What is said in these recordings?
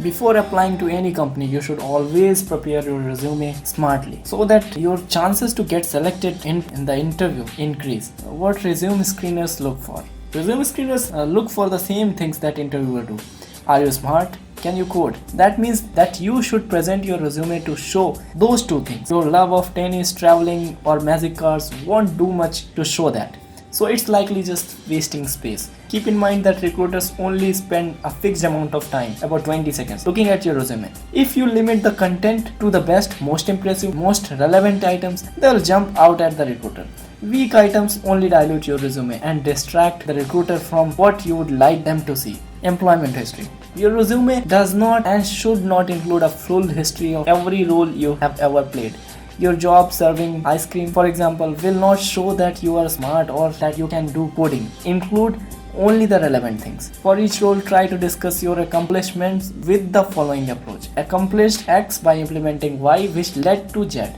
Before applying to any company, you should always prepare your resume smartly so that your chances to get selected in the interview increase. What resume screeners look for? Resume screeners look for the same things that interviewer do. Are you smart? Can you code? That means that you should present your resume to show those two things. Your love of tennis, traveling, or magic cards won't do much to show that. So it's likely just wasting space. Keep in mind that recruiters only spend a fixed amount of time, about 20 seconds, looking at your resume. If you limit the content to the best, most impressive, most relevant items, they'll jump out at the recruiter. Weak items only dilute your resume and distract the recruiter from what you would like them to see. Employment history. Your resume does not and should not include a full history of every role you have ever played. Your job serving ice cream, for example, will not show that you are smart or that you can do coding. Include only the relevant things. For each role, try to discuss your accomplishments with the following approach. Accomplished X by implementing Y, which led to Z.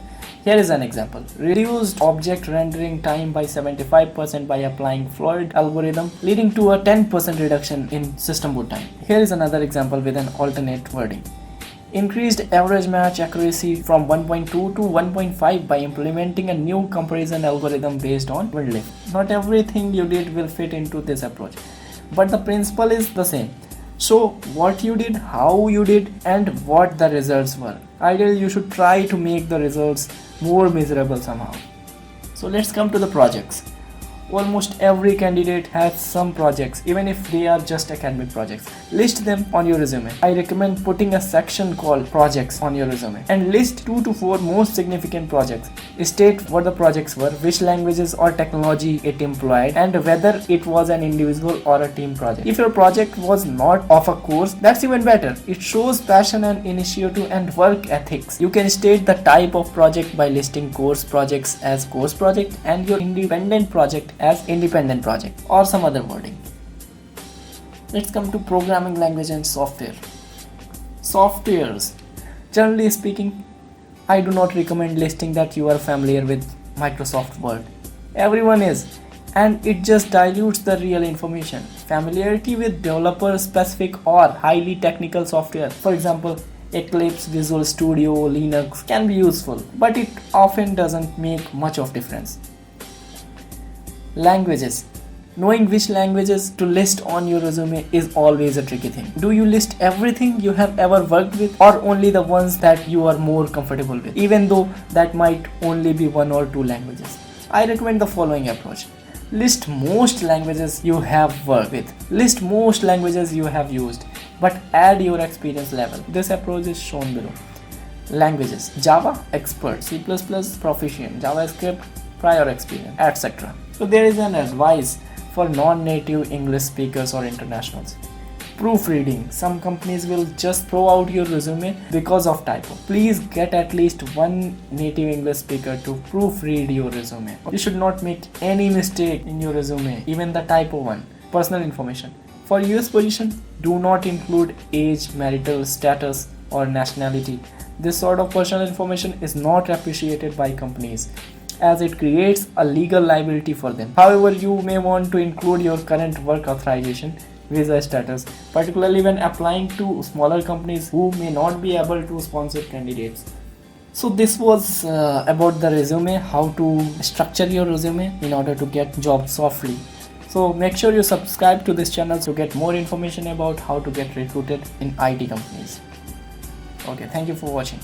Here is an example. Reduced object rendering time by 75% by applying Floyd algorithm, leading to a 10% reduction in system boot time. Here is another example with an alternate wording. Increased average match accuracy from 1.2 to 1.5 by implementing a new comparison algorithm based on wind lift. Not everything you did will fit into this approach, but the principle is the same. So what you did, how you did, and what the results were. Ideally, you should try to make the results more miserable somehow. So let's come to the projects. Almost every candidate has some projects, even if they are just academic projects. List them on your resume. I recommend putting a section called projects on your resume and list 2 to 4 most significant projects. State what the projects were, which languages or technology it employed, and whether it was an individual or a team project. If your project was not of a course, that's even better. It shows passion and initiative and work ethics. You can state the type of project by listing course projects as course project and your independent project as independent project, or some other wording. Let's come to programming language and software. Softwares. Generally speaking, I do not recommend listing that you are familiar with Microsoft Word. Everyone is, and it just dilutes the real information. Familiarity with developer specific or highly technical software, for example Eclipse, Visual Studio, Linux, can be useful, but it often doesn't make much of difference. Languages. Knowing which languages to list on your resume is always a tricky thing. Do you list everything you have ever worked with, or only the ones that you are more comfortable with, even though that might only be 1 or 2 languages? I recommend the following approach. List most languages you have worked with. List most languages you have used, but add your experience level. This approach is shown below. Languages. Java, expert. C++, proficient. JavaScript, prior experience, etc. So there is an advice for non-native English speakers or internationals. Proofreading. Some companies will just throw out your resume because of typo. Please get at least one native English speaker to proofread your resume. You should not make any mistake in your resume, even the typo one. Personal information. For US position, do not include age, marital status, or nationality. This sort of personal information is not appreciated by companies, as it creates a legal liability for them. However, you may want to include your current work authorization, visa status, particularly when applying to smaller companies who may not be able to sponsor candidates. So this was about the resume, how to structure your resume in order to get jobs softly. So make sure you subscribe to this channel to get more information about how to get recruited in IT companies. Okay, thank you for watching.